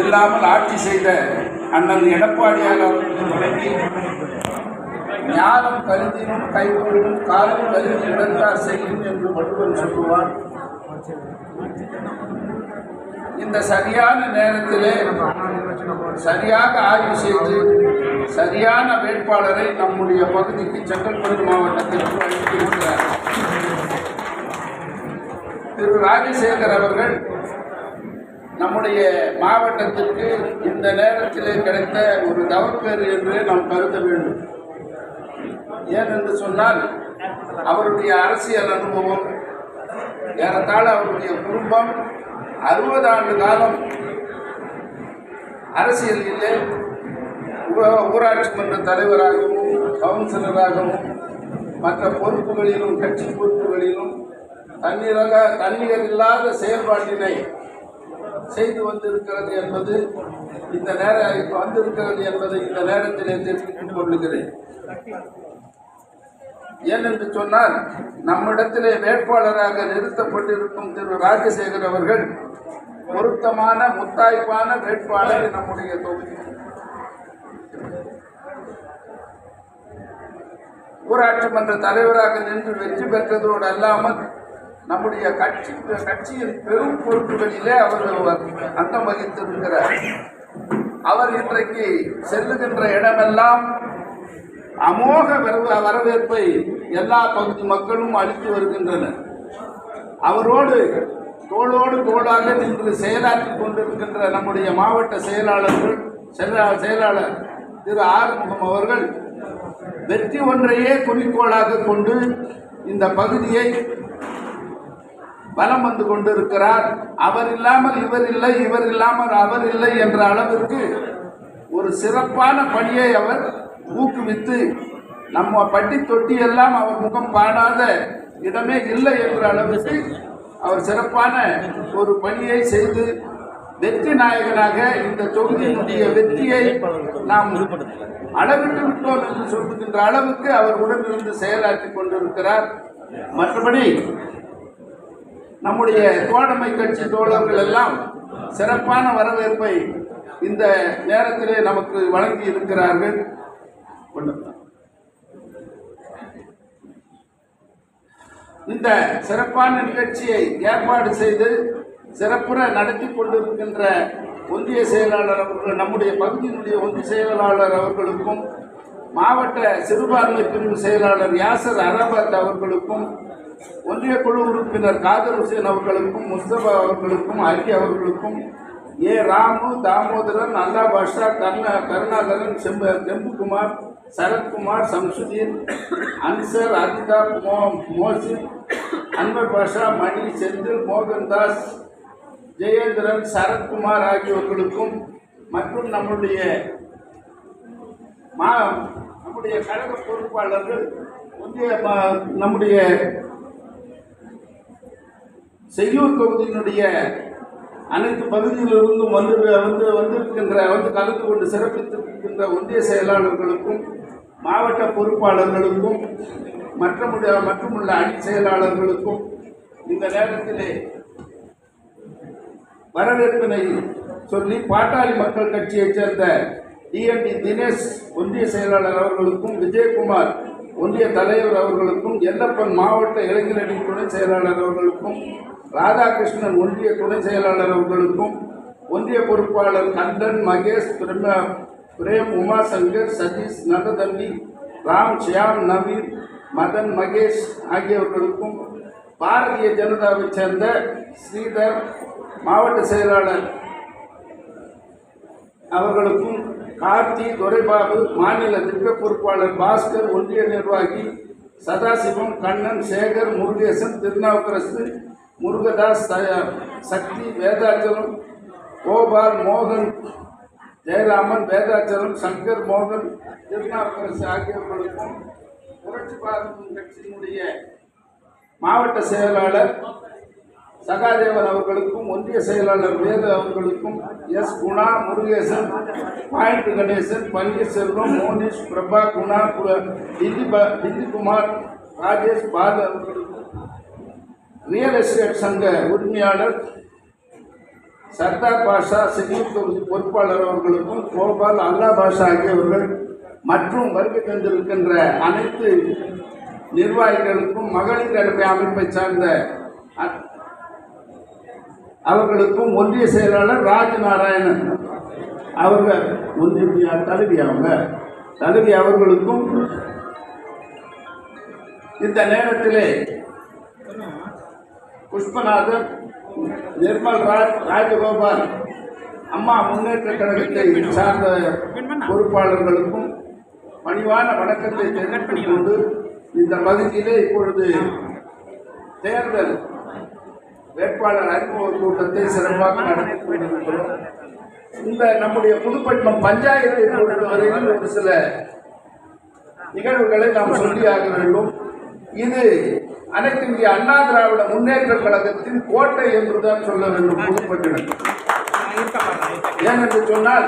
இல்லாமல் ஆட்சி செய்த அண்ணன் எடப்பாடியார் அவர்களுக்கு தொடங்கி ஞானம் கருதினும் கைகூடும் காலம் கருதி இடந்தார் செய்யும் என்று வள்ளுவன் சொல்லுவார். இந்த சரியான நேரத்திலே சரியாக ஆய்வு செய்து சரியான வேட்பாளரை நம்முடைய பகுதிக்கு செங்கல்பட்டு மாவட்டத்திற்கு அளித்திருக்கிறார். திரு ராஜசேகர் அவர்கள் நம்முடைய மாவட்டத்திற்கு இந்த நேரத்திலே கிடைத்த ஒரு தவப்பேறு என்று நாம் கருத வேண்டும். ஏனென்று சொன்னால் அவருடைய அரசியல் அனுபவம், ஏறத்தாழ அவருடைய குடும்பம் 60 ஆண்டு காலம் அரசியலிலே ஊராட்சி மன்ற தலைவராகவும் கவுன்சிலராகவும் மற்ற பொறுப்புகளிலும் கட்சி பொறுப்புகளிலும் தன்னிகர் இல்லாத செயல்பாட்டினை செய்து வந்திருக்கிறது என்பது இந்த இந்த நேரத்திலே தெரிவித்துக் கொள்ளுகிறேன். ஏனென்று சொன்னால் நம்மிடத்திலே வேட்பாளராக நிறுத்தப்பட்டிருக்கும் திரு ராஜசேகர் அவர்கள் பொருத்தமான முத்தாய்ப்பான வேட்பாளர். நம்முடைய தொகுதி ஊராட்சி மன்ற தலைவராக நின்று வெற்றி பெற்றதோடு அல்லாமல் நம்முடைய கட்சியின் பெரும் பொறுப்புகளிலே அவர் அங்கம் வகித்திருக்கிறார். அவர் இன்றைக்கு செல்லுகின்ற இடமெல்லாம் அமோக வரவேற்பை எல்லா பகுதி மக்களும் அளித்து வருகின்றனர். அவரோடு தோளோடு தோளாக நின்று செயலாற்றி கொண்டிருக்கின்ற நம்முடைய மாவட்ட செயலாளர் திரு ஆறுமுகம் அவர்கள் வெற்றி ஒன்றையே குறிக்கோளாக கொண்டு இந்த பகுதியை பலம் வந்து கொண்டிருக்கிறார். அவர் இல்லாமல் இவர் இல்லை, இவர் இல்லாமல் அவர் இல்லை என்ற அளவிற்கு ஒரு சிறப்பான பணியை அவர் ஊக்குவித்து நம்ம பட்டி தொட்டி எல்லாம் அவர் முகம் காணாத இடமே இல்லை என்ற அளவுக்கு அவர் சிறப்பான ஒரு பணியை செய்து வெற்றி நாயகனாக இந்த தொகுதியினுடைய வெற்றியை நாம் அளவிட்டு விட்டோம் என்று சொல்லுகின்ற அளவுக்கு அவர் உடனிருந்து செயலாற்றி கொண்டிருக்கிறார். மற்றபடி நம்முடைய தோழமை கட்சி தோழர்கள் எல்லாம் சிறப்பான வரவேற்பை இந்த நேரத்திலே நமக்கு வழங்கி இருக்கிறார்கள். இந்த சிறப்பான நிகழ்ச்சியை ஏற்பாடு செய்து சிறப்புற நடத்தி கொண்டிருக்கின்ற ஒன்றிய செயலாளர் அவர்கள், நம்முடைய பகுதியினுடைய ஒன்றிய செயலாளர் அவர்களுக்கும், மாவட்ட சிறுபான்மை பிரிவு செயலாளர் யாசர் அரபாத் அவர்களுக்கும், ஒன்றிய குழு உறுப்பினர் காதர் ஹுசேன் அவர்களுக்கும், முஸ்தபா அவர்களுக்கும், அலி அவர்களுக்கும், ஏ ராமு, தாமோதரன், அல்லா பாஷா, கருணாகரன், செம்புகுமார், சரத்குமார், சம்சுதீன், அன்சர், அதிதா, மோசின், அன்வர் பாஷா, மணி, செந்தில், மோகன்தாஸ், ஜெயேந்திரன், சரத்குமார் ஆகியோர்களுக்கும் மற்றும் நம்முடைய கழக பொறுப்பாளர்கள், நம்முடைய செய்யூர் தொகுதியினுடைய அனைத்து பகுதியிலிருந்தும் வந்து கலந்து கொண்டு சிறப்பித்திருக்கின்ற ஒன்றிய செயலாளர்களுக்கும், மாவட்ட பொறுப்பாளர்களுக்கும், மற்றுமுள்ள அணி செயலாளர்களுக்கும் இந்த நேரத்திலே வரவேற்பினை சொல்லி பாட்டாளி மக்கள் கட்சியைச் சேர்ந்த டிஎன்டி தினேஷ் ஒன்றிய செயலாளர் அவர்களுக்கும், விஜயகுமார் ஒன்றிய தலைவர் அவர்களுக்கும், எல்லப்பன் மாவட்ட இளைஞரணி துணை செயலாளர் அவர்களுக்கும், ராதாகிருஷ்ணன் ஒன்றிய துணை செயலாளர் அவர்களுக்கும், ஒன்றிய பொறுப்பாளர் கந்தன், மகேஷ், பிரேம், உமாசங்கர், சதீஷ், நகதம்பி, ராம், ஷியாம், நவீன், மதன், மகேஷ் ஆகியவர்களுக்கும், பாரதிய ஜனதாவை சேர்ந்த ஸ்ரீதர் மாவட்ட செயலாளர் அவர்களுக்கும், கார்த்தி, துரைபாபு மாநில திட்ட பொறுப்பாளர் பாஸ்கர், ஒன்றிய நிர்வாகி சதாசிவம், கண்ணன், சேகர், முருகேசன், திருநாவுக்கரசு, முருகதாஸ், சக்தி, வேதாச்சலம், கோபால், மோகன், ஜெயராமன், வேதாச்சலம், சங்கர், மோகன், திருநாவுக்கரசு ஆகியோர்களுக்கும், புரட்சி பாரத கட்சியினுடைய மாவட்ட செயலாளர் சகாதேவன் அவர்களுக்கும், ஒன்றிய செயலாளர் வேது அவர்களுக்கும், எஸ் குணா, முருகேசன், பாயிண்ட் கணேசன், பன்னீர்செல்வம், மோனிஷ், பிரபா, குணா, தில்லிகுமார், ராஜேஷ், பால் அவர்களுக்கும், ரியல் எஸ்டேட் சங்க உரிமையாளர் சர்தார் பாஷா செஞ்சூர் தொகுதி பொறுப்பாளர் அவர்களுக்கும், கோபால் அல்லா பாஷா ஆகியவர்கள் மற்றும் வருகை தந்திருக்கின்ற அனைத்து நிர்வாகிகளுக்கும், மகளிர் நலமை அமைப்பை சார்ந்த அவர்களுக்கும், ஒன்றிய செயலாளர் ராஜ் நாராயணன் அவர்கள் ஒன்றிய தலைவி அவர்களுக்கும் இந்த நேரத்திலே புஷ்பநாதன், நிர்மல் ராஜ், ராஜகோபால், அம்மா முன்னேற்ற கழகத்தை சார்ந்த பொறுப்பாளர்களுக்கும் பணிவான வணக்கத்தை தெரிவித்துக் கொண்டு இந்த பகுதியிலே இப்பொழுது தேர்தல் வேட்பாளர் அறிமுக கூட்டத்தை சிறப்பாக நடத்தி கொண்டிருக்கிறோம். இந்த நம்முடைய புதுப்பட்டினம் பஞ்சாயத்தை பொறுத்தவரையில் ஒரு சில நிகழ்வுகளை நாம் சொல்லியாக வேண்டும். இது அனைத்து இந்திய அண்ணா திராவிட முன்னேற்ற கழகத்தின் கோட்டை என்றுதான் சொல்ல வேண்டும். புதுப்பட்டினம் ஏனென்று சொன்னால்,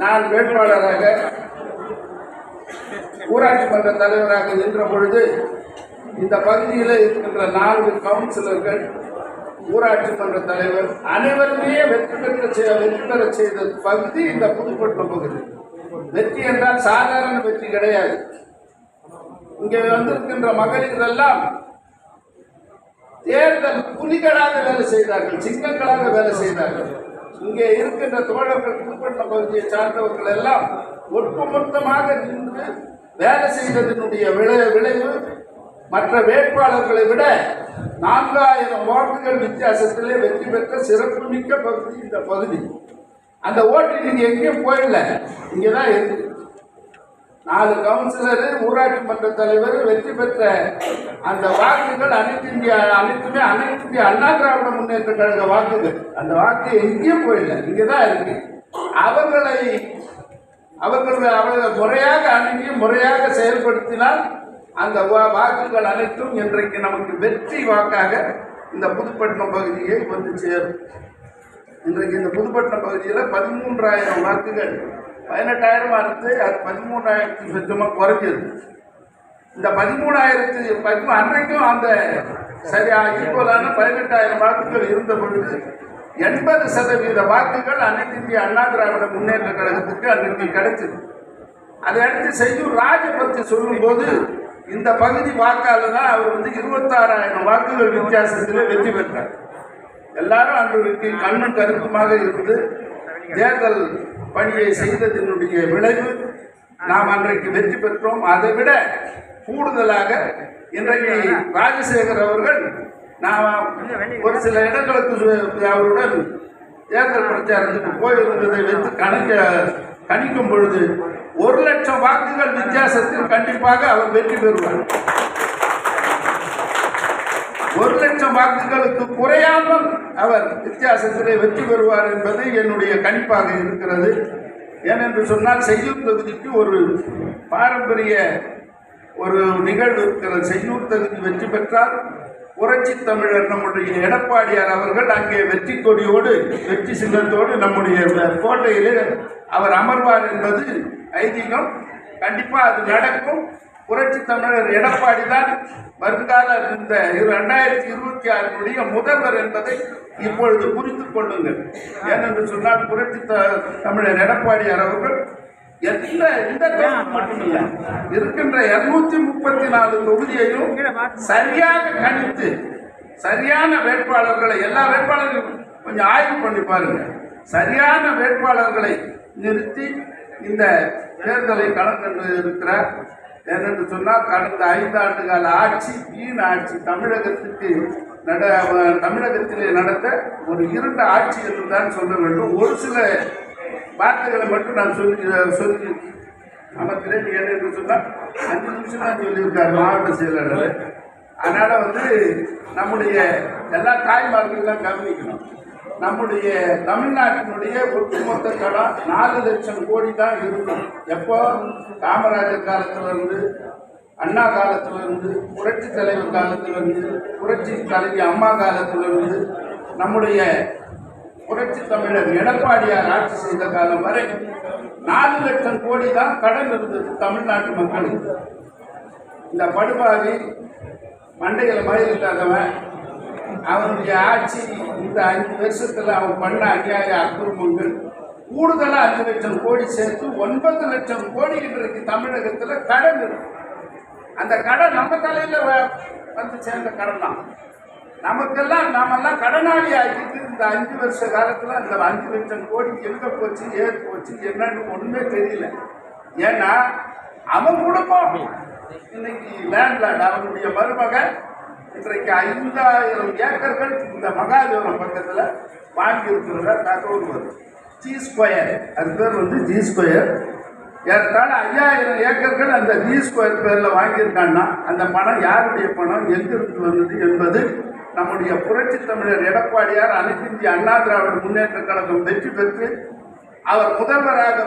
நான் வேட்பாளராக ஊராட்சி மன்ற தலைவராக நின்ற பொழுது இந்த பகுதியில் இருக்கின்ற 4 கவுன்சிலர்கள், ஊராட்சி மன்ற தலைவர் அனைவருமே வெற்றி பெற செய்த பகுதி இந்த புதுப்பட்டினம் பகுதி. வெற்றி என்றால் சாதாரண வெற்றி கிடையாது. இங்கே வந்திருக்கின்ற மகளிர் எல்லாம் தேர்தல் புலிகளாக வேலை செய்தார்கள், சிங்கங்களாக வேலை செய்தார்கள். இங்கே இருக்கின்ற தோழர்கள், புதுப்பட்டினம் பகுதியை சார்ந்தவர்கள் எல்லாம் ஒட்டுமொத்தமாக நின்று வேலை செய்ததனுடைய விளைவு மற்ற வேட்பாளர்களை விட 4000 வாக்குகள் வித்தியாசத்திலே வெற்றி பெற்ற சிறப்புமிக்க பகுதி இந்த பகுதி. அந்த ஓட்டு நீங்க எங்கேயும் போயிடல, இங்கதான் இருக்கு. 4 கவுன்சிலர், ஊராட்சி மன்ற தலைவர் வெற்றி பெற்ற அந்த வாக்குகள் அனைத்துமே அனைத்து இந்திய அண்ணா திராவிட முன்னேற்ற கழக வாக்குகள். அந்த வாக்கு எங்கேயும் போயிடல, இங்கதான் இருக்கு. அவர்கள் முறையாக அணுகி முறையாக செயல்படுத்தினால் அந்த வாக்குகள் அனைத்தும் இன்றைக்கு நமக்கு வெற்றி வாக்காக இந்த புதுப்பட்டினம் பகுதியை வந்து சேரும். இன்றைக்கு இந்த புதுப்பட்டினம் பகுதியில் 13,000 வாக்குகள் 18,000 இருந்து அது 13,000 சுத்தமாக குறைஞ்சது. இந்த 13,000 அன்றைக்கும் அந்த சரியாக ஈக்குவலான 18,000 வாக்குகள் இருந்த பொழுது 80% வாக்குகள் அனைத்து இந்திய அண்ணா திராவிட முன்னேற்ற கழகத்துக்கு அன்றைக்கு கிடைச்சது. அதை அடுத்து செய்யூர் ராஜை பற்றி சொல்லும்போது இந்த பகுதி வாக்காளர் தான் அவர் 26,000 வாக்குகள் வித்தியாசத்தில் வெற்றி பெற்றார். எல்லாரும் அன்றைக்கு கண்ணும் கருத்துமாக இருந்து தேர்தல் பணியை செய்ததனுடைய விளைவு நாம் அன்றைக்கு வெற்றி பெற்றோம். அதை விட கூடுதலாக இன்றைக்கு ராஜசேகர் அவர்கள் நான் ஒரு சில இடங்களுக்கு அவருடன் தேர்தல் பிரச்சாரத்துக்கு போயிருந்ததை வைத்து கணிக்கும் பொழுது 1,00,000 வாக்குகள் வித்தியாசத்தில் கண்டிப்பாக அவர் வெற்றி பெறுவார். 1,00,000 வாக்குகளுக்கு குறையாமல் அவர் வித்தியாசத்திலே வெற்றி பெறுவார் என்பது என்னுடைய கணிப்பாக இருக்கிறது. ஏனென்று சொன்னால், செய்யூர் தொகுதிக்கு ஒரு பாரம்பரிய ஒரு நிகழ்வு இருக்கிறது. செய்யூர் தொகுதி வெற்றி பெற்றால் புரட்சி தமிழர் நம்முடைய எடப்பாடியார் அவர்கள் அங்கே வெற்றி கொடியோடு, வெற்றி சின்னத்தோடு நம்முடைய கோட்டையிலே அவர் அமர்வார் என்பது ஐதீகம். கண்டிப்பாக அது நடக்கும். புரட்சி தமிழர் எடப்பாடி தான் வருங்கால இந்த 2026 முதல்வர் என்பதை இப்பொழுது புரிந்து கொள்ளுங்கள். ஏனென்று சொன்னால், புரட்சி தமிழர் எடப்பாடியார் அவர்கள் இந்த தொகுதி மட்டுமில்லை, இருக்கின்ற 234 தொகுதியையும் சரியாக கணித்து சரியான வேட்பாளர்களை, எல்லா வேட்பாளர்களும் கொஞ்சம் ஆய்வு பண்ணி பாருங்க, சரியான வேட்பாளர்களை நிறுத்தி இந்த தேர்தலை கலந்து இருக்கிறார். ஏனென்று சொன்னால், கடந்த 5 ஆண்டு கால ஆட்சி வீண் ஆட்சி, தமிழகத்திலே நடந்த ஒரு இருண்ட ஆட்சி என்று தான் சொல்ல வேண்டும். ஒரு சில வார்த்தைகளை மட்டும் நான் சொல்லி அமர்த்தினேன். ஏன்னு சொன்னால் 5 நிமிஷம் தான் சொல்லியிருக்கார் மாவட்ட செயலாளர். அதனால் நம்முடைய எல்லா தாய்மார்களெல்லாம் கவனிக்கணும். நம்முடைய தமிழ்நாட்டினுடைய ஒட்டுமொத்த கடன் 4 லட்சம் கோடி தான் இருக்கும். எப்போ காமராஜர் காலத்திலிருந்து, அண்ணா காலத்திலிருந்து, புரட்சி தலைவர் காலத்திலிருந்து, புரட்சி தலைவி அம்மா காலத்திலிருந்து, நம்முடைய புரட்சி தமிழர் எடப்பாடியார் ஆட்சி செய்த காலம் வரை 4 லட்சம் கோடி தான் கடன் இருந்தது தமிழ்நாட்டு மக்களுக்கு. இந்த படுபாவி மண்டைகளை மயில் இல்லாதவன் அவனுடைய ஆட்சி இந்த 5 வருஷத்துல அவன் பண்ண அநியாய அக்கிரமங்கள் கூடுதலா 5 லட்சம் கோடி சேர்த்து 9 லட்சம் கோடி இன்றைக்கு தமிழகத்துல கடன் இருக்கு. அந்த கடன் நம்ம தலையில வந்து சேர்ந்த கடன் தான். நாமெல்லாம் கடனாளி ஆகிட்டு இந்த 5 வருஷ காலத்துல அந்த 5 லட்சம் கோடி எங்க போச்சு, ஏது போச்சு, என்னன்னு ஒண்ணுமே தெரியல. ஏன்னா அவன் குடும்பம் இன்னைக்கு லேண்ட்லார்ட், அவனுடைய மருமகன் இன்றைக்கு 5000 ஏக்கர்கள் இந்த மகாதேவரம் பக்கத்துல வாங்கி இருக்கிறதா தகவல் வருது. ஜி ஸ்கொயர், அது பேர் வந்து ஜி ஸ்கொயர். ஏறத்தாழ 5000 ஏக்கர்கள் அந்த ஜி ஸ்கொயர் பேர்ல வாங்கியிருக்கான்னா அந்த பணம் யாருடைய பணம், எங்கிருந்து வந்தது என்பது நம்முடைய புரட்சி தமிழர் எடப்பாடியார் அனைத்து இந்திய அண்ணா திராவிட முன்னேற்ற கழகம் வெற்றி பெற்று அவர் முதல்வராக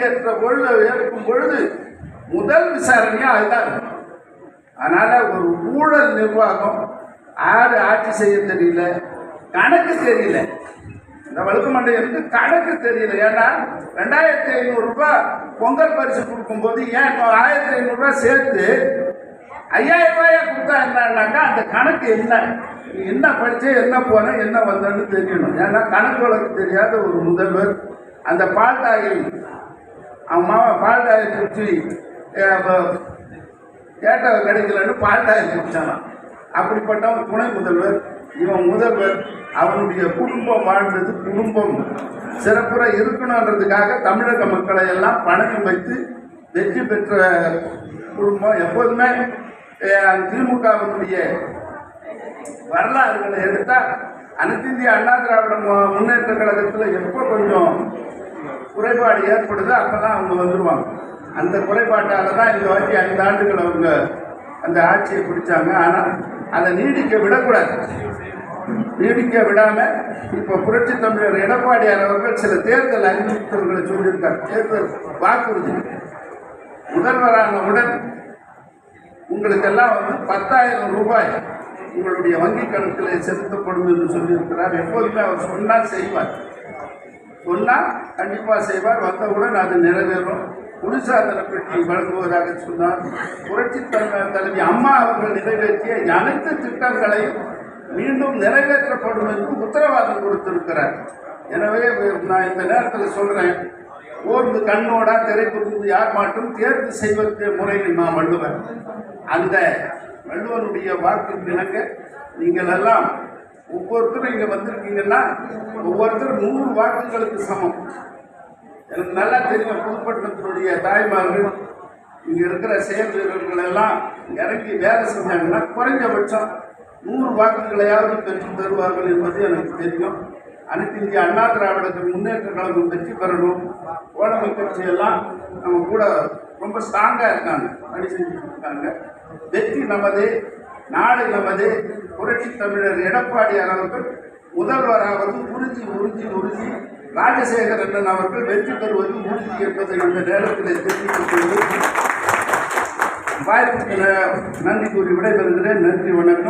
ஏற்கும் பொழுது முதல் விசாரணையா அதுதான். அதனால ஒரு ஊழல் நிர்வாகம், யாரு ஆட்சி செய்ய தெரியல, கணக்கு தெரியல. இந்த வழுக்கு மண்டையருக்கு கணக்கு தெரியல. ஏன்னா 2500 ரூபாய் பொங்கல் பரிசு கொடுக்கும்போது ஏன் 1500 ரூபாய் சேர்த்து 5000 ரூபாயா கொடுத்தா என்னன்னாக்கா அந்த கணக்கு என்ன படிச்சு என்ன போன என்ன வந்தன்னு தெரியணும். ஏன்னா கணக்கு வழக்கு தெரியாத ஒரு முதல்வர் அந்த பால்டாயில் அவன் மாமா பால்டாயை குடிச்சு கேட்ட கிடைக்கலன்னு பால்டாயை குடிச்சானான். அப்படிப்பட்டவன் துணை முதல்வர், இவன் முதல்வர். அவனுடைய குடும்பம் வாழ்ந்தது குடும்பம் சிறப்புற இருக்கணுன்றதுக்காக தமிழக மக்களை எல்லாம் பணம் வைத்து வெற்றி பெற்ற குடும்பம். எப்போதுமே திமுகவினுடைய வரலாறுகளை எடுத்தால் அனைத்து இந்திய அண்ணா திராவிட முன்னேற்ற கழகத்தில் எப்போ கொஞ்சம் குறைபாடு ஏற்படுது அப்போதான் அவங்க வந்துடுவாங்க. அந்த குறைபாட்டால் தான் இந்த வாட்டி 5 ஆண்டுகள் அவங்க அந்த ஆட்சியை பிடிச்சாங்க. ஆனால் அதை நீடிக்க விடக்கூடாது. நீடிக்க விடாமல் இப்போ புரட்சி தமிழர் எடப்பாடியார் அவர்கள் சில தேர்தல் அறிவிப்புகளை சொல்லியிருக்கார். தேர்தல் வாக்குறுதி முதல்வரானவுடன் உங்களுக்கெல்லாம் வந்து 10,000 ரூபாய் உங்களுடைய வங்கி கணக்கில் செலுத்தப்படும் என்று சொல்லியிருக்கிறார். எப்போதுமே அவர் சொன்னால் செய்வார், சொன்னால் கண்டிப்பாக செய்வார். வந்தவுடன் அது நிறைவேறும். குடிசாதன பெட்டி வழங்குவதாக சொன்னார். புரட்சி தலைவி அம்மா அவர்கள் நிறைவேற்றிய அனைத்து திட்டங்களையும் மீண்டும் நிறைவேற்றப்படும் என்று உத்தரவாதம் கொடுத்திருக்கிறார். எனவே நான் இந்த நேரத்தில் சொல்றேன், ஓர்ந்து கண்ணோடா திரைப்புரிந்து யார் மாட்டும் தேர்வு செய்வதற்கு முறையில் நான் வள்ளுவன். அந்த வள்ளுவனுடைய வாக்கு இணங்க நீங்கள் எல்லாம் ஒவ்வொருத்தரும் இங்கே வந்திருக்கீங்கன்னா ஒவ்வொருத்தரும் 100 வாக்குகளுக்கு சமம். எனக்கு நல்லா தெரியும், புதுப்பட்டினத்தினுடைய தாய்மார்கள் இங்கே இருக்கிற செயல் வீரர்கள் எல்லாம் இறங்கி வேலை செஞ்சாங்கன்னா குறைஞ்சபட்சம் 100 வாக்குகளையாவது பெற்று தருவார்கள் என்பது எனக்கு தெரியும். அனைத்து இந்திய அண்ணா திராவிட முன்னேற்ற கழகம் வெற்றி பெறணும். தோழமை கட்சியெல்லாம் நம்ம கூட ரொம்ப ஸ்ட்ராங்காக இருக்காங்க, பணி செஞ்சுட்டு இருக்காங்க. வெற்றி நமது, நாடு நமது. புரட்சி தமிழர் எடப்பாடியார் அவர்கள் முதல்வராவது உறுதி உறுதி உறுதி. ராஜசேகரன் அவர்கள் வெற்றி பெறுவது உறுதி என்பதை இந்த நேரத்தில் தெரிவித்துக் கொண்டு வாய்ப்புக்கு நன்றி கூறி விடைபெறுகிறேன். நன்றி, வணக்கம்.